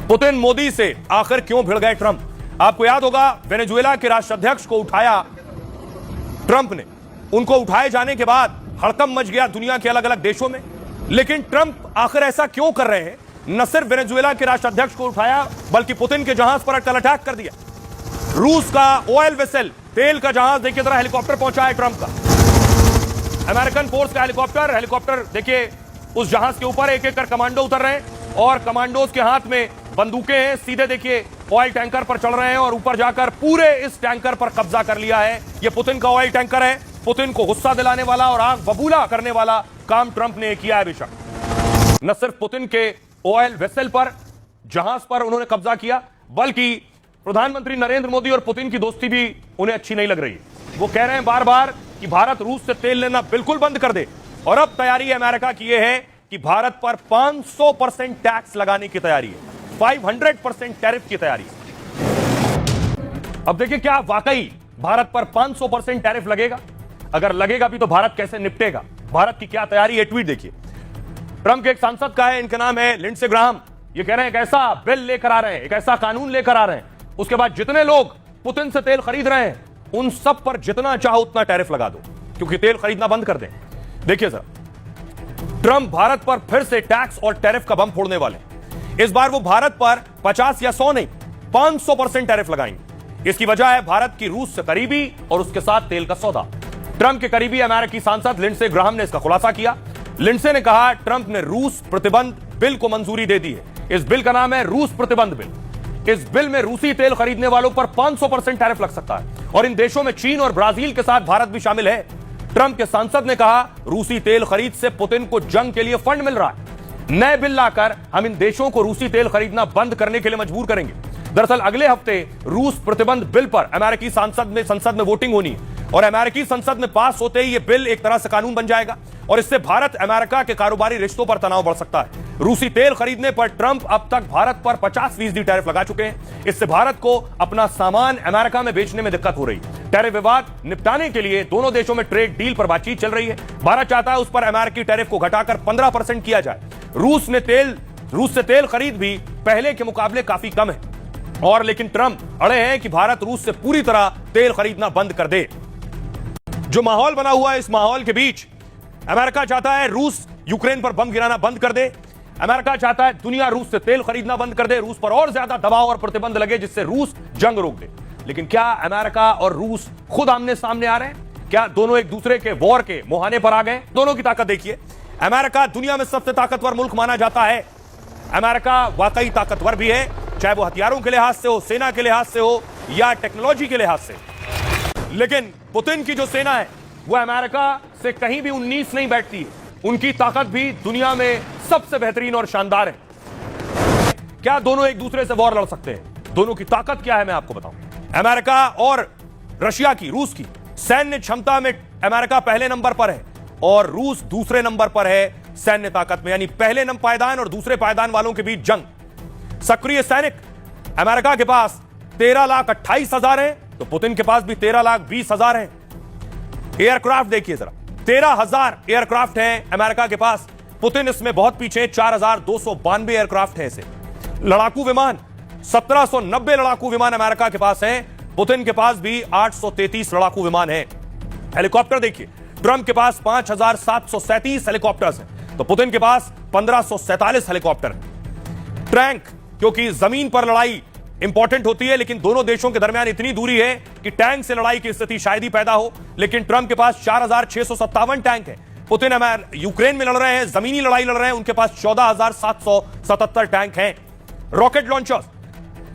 Putin Modi से आखिर क्यों भिड़ गए ट्रंप? आपको याद होगा वेनेजुएला के राष्ट्राध्यक्ष को उठाया ट्रंप ने। उनको उठाए जाने के बाद हड़कंप मच गया दुनिया के अलग अलग देशों में। लेकिन ट्रंप आखिर ऐसा क्यों कर रहे हैं? न सिर्फ वेनेजुएला के राष्ट्राध्यक्ष को उठाया बल्कि पुतिन के जहाज पर अटकल अटैक कर दिया। रूस का ऑयल वेसल, तेल का जहाज देखिए जरा, हेलीकॉप्टर पहुंचा है ट्रंप का। अमेरिकन फोर्स का हेलीकॉप्टर देखिए, उस जहाज के ऊपर एक एक कर कमांडो उतर रहे हैं और कमांडोज के हाथ में बंदूकें हैं। सीधे देखिए ऑयल टैंकर पर चढ़ रहे हैं और ऊपर जाकर पूरे इस टैंकर पर कब्जा कर लिया है। यह पुतिन का ऑयल टैंकर है। पुतिन को गुस्सा दिलाने वाला और आंख बबूला करने वाला काम ट्रंप ने किया है। बेशक न सिर्फ पुतिन के ऑयल वेसल पर, जहाज पर उन्होंने कब्जा किया, बल्कि प्रधानमंत्री नरेंद्र मोदी और पुतिन की दोस्ती भी उन्हें अच्छी नहीं लग रही है। वो कह रहे हैं बार बार कि भारत रूस से तेल लेना बिल्कुल बंद कर दे। और अब तैयारी अमेरिका की यह है कि भारत पर 500% टैक्स लगाने की तैयारी है, 500% टैरिफ की तैयारी है। अब देखिए क्या वाकई भारत पर 500% टैरिफ लगेगा? अगर लगेगा भी तो भारत कैसे निपटेगा? भारत की क्या तैयारी है? ट्वीट देखिए, ट्रंप के एक सांसद का है, इनका नाम है लिंडसे ग्राहम। ये कह रहे हैं एक ऐसा बिल लेकर आ रहे हैं, एक ऐसा कानून लेकर आ रहे हैं, उसके बाद जितने लोग पुतिन से तेल खरीद रहे हैं उन सब पर जितना चाहो उतना टैरिफ लगा दो, क्योंकि तेल खरीदना बंद कर दें। देखिए सर, ट्रंप भारत पर फिर से टैक्स और टैरिफ का बम फोड़ने वाले हैं। इस बार वो भारत पर 50 या 100 नहीं, 500% टैरिफ लगाएंगे। इसकी वजह है भारत की रूस से करीबी और उसके साथ तेल का सौदा। ट्रंप के करीबी अमेरिकी सांसद लिंडसे ग्राहम ने इसका खुलासा किया। लिंडसे ने कहा ट्रंप ने रूस प्रतिबंध बिल को मंजूरी दे दी है। इस बिल का नाम है रूस प्रतिबंध बिल। इस बिल में रूसी तेल खरीदने वालों पर 500% टैरिफ लग सकता है और इन देशों में चीन और ब्राजील के साथ भारत भी शामिल है। ट्रंप के सांसद ने कहा रूसी तेल खरीद से पुतिन को जंग के लिए फंड मिल रहा है। नए बिल लाकर हम इन देशों को रूसी तेल खरीदना बंद करने के लिए मजबूर करेंगे। दरअसल अगले हफ्ते रूस प्रतिबंध बिल पर अमेरिकी संसद में वोटिंग होनी है और अमेरिकी संसद में पास होते ही यह बिल एक तरह से कानून बन जाएगा और इससे भारत अमेरिका के कारोबारी रिश्तों पर तनाव बढ़ सकता है। रूसी तेल खरीदने पर ट्रंप अब तक भारत पर 50% टैरिफ लगा चुके हैं। इससे भारत को अपना सामान अमेरिका में बेचने में दिक्कत हो रही है। टैरिफ विवाद निपटाने के लिए दोनों देशों में ट्रेड डील पर बातचीत चल रही है। भारत चाहता है उस पर अमेरिकी टैरिफ को घटाकर 15% किया जाए। रूस से तेल खरीद भी पहले के मुकाबले काफी कम है और लेकिन ट्रंप अड़े हैं कि भारत रूस से पूरी तरह तेल खरीदना बंद कर दे। जो माहौल बना हुआ है, इस माहौल के बीच अमेरिका चाहता है रूस यूक्रेन पर बम गिराना बंद कर दे। अमेरिका चाहता है दुनिया रूस से तेल खरीदना बंद कर दे, रूस पर और ज्यादा दबाव और प्रतिबंध लगे जिससे रूस जंग रोक दे। लेकिन क्या अमेरिका और रूस खुद आमने सामने आ रहे हैं? क्या दोनों एक दूसरे के वॉर के मुहाने पर आ गए? दोनों की ताकत देखिए। अमेरिका दुनिया में सबसे ताकतवर मुल्क माना जाता है। अमेरिका वाकई ताकतवर भी है, चाहे वो हथियारों के लिहाज से हो, सेना के लिहाज से हो या टेक्नोलॉजी के लिहाज से। लेकिन पुतिन की जो सेना है वो अमेरिका से कहीं भी 19 नहीं बैठती। उनकी ताकत भी दुनिया में सबसे बेहतरीन और शानदार है। क्या दोनों एक दूसरे से वॉर लड़ सकते हैं? दोनों की ताकत क्या है मैं आपको बताऊं। अमेरिका और रशिया की, रूस की सैन्य क्षमता में अमेरिका पहले नंबर पर है और रूस दूसरे नंबर पर है सैन्य ताकत में। यानी पहले पायदान और दूसरे पायदान वालों के बीच जंग। सक्रिय सैनिक अमेरिका के पास 13,28,000 है तो पुतिन के पास भी 13,20,000 है। एयरक्राफ्ट देखिए जरा, 13,000 एयरक्राफ्ट हैं अमेरिका के पास, पुतिन इसमें बहुत पीछे, 4,292 एयरक्राफ्ट है इसे। लड़ाकू विमान 1,790 लड़ाकू विमान अमेरिका के पास हैं, पुतिन के पास भी 833 लड़ाकू विमान हैं। हेलीकॉप्टर देखिए, ट्रंप के पास 5,737 हेलीकॉप्टर्स हैं तो पुतिन के पास 1,547 हेलीकॉप्टर हैं। टैंक, क्योंकि जमीन पर लड़ाई इंपॉर्टेंट होती है लेकिन दोनों देशों के दरमियान इतनी दूरी है कि टैंक से लड़ाई की स्थिति शायद ही पैदा हो। लेकिन ट्रंप के पास 4,657 टैंक है। पुतिन यूक्रेन में लड़ रहे हैं, जमीनी लड़ाई लड़ रहे हैं, उनके पास 14,777 टैंक हैं। रॉकेट लॉन्चर्स,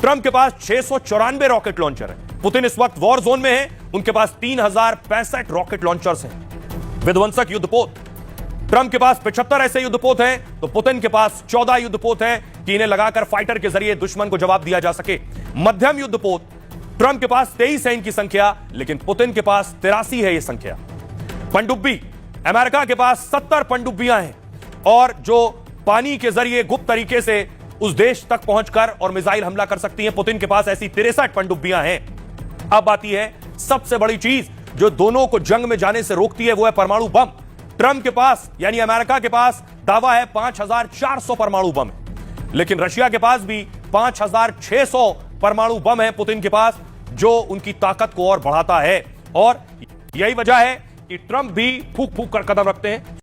ट्रंप के पास 694 रॉकेट लॉन्चर है। पुतिन इस वक्त वॉर जोन में है, उनके पास 3,065 रॉकेट लॉन्चर्स हैं। विध्वंसक युद्धपोत, ट्रंप के पास 75 ऐसे युद्धपोत हैं तो पुतिन के पास 14 युद्धपोत हैं कि इन्हें लगाकर फाइटर के जरिए दुश्मन को जवाब दिया जा सके। मध्यम युद्धपोत, ट्रंप के पास 23 है इनकी संख्या लेकिन पुतिन के पास 83 है यह संख्या। पनडुब्बी, अमेरिका के पास 70 पनडुब्बियां हैं और जो पानी के जरिए गुप्त तरीके से उस देश तक पहुंचकर और मिसाइल हमला कर सकती हैं। पुतिन के पास ऐसी 63 पनडुब्बियां हैं। अब आती है सबसे बड़ी चीज जो दोनों को जंग में जाने से रोकती है, वो है परमाणु बम। ट्रंप के पास यानी अमेरिका के पास दावा है 5,400 परमाणु बम है, लेकिन रशिया के पास भी 5600 परमाणु बम है पुतिन के पास, जो उनकी ताकत को और बढ़ाता है। और यही वजह है कि ट्रंप भी फूंक फूंक कर कदम रखते हैं।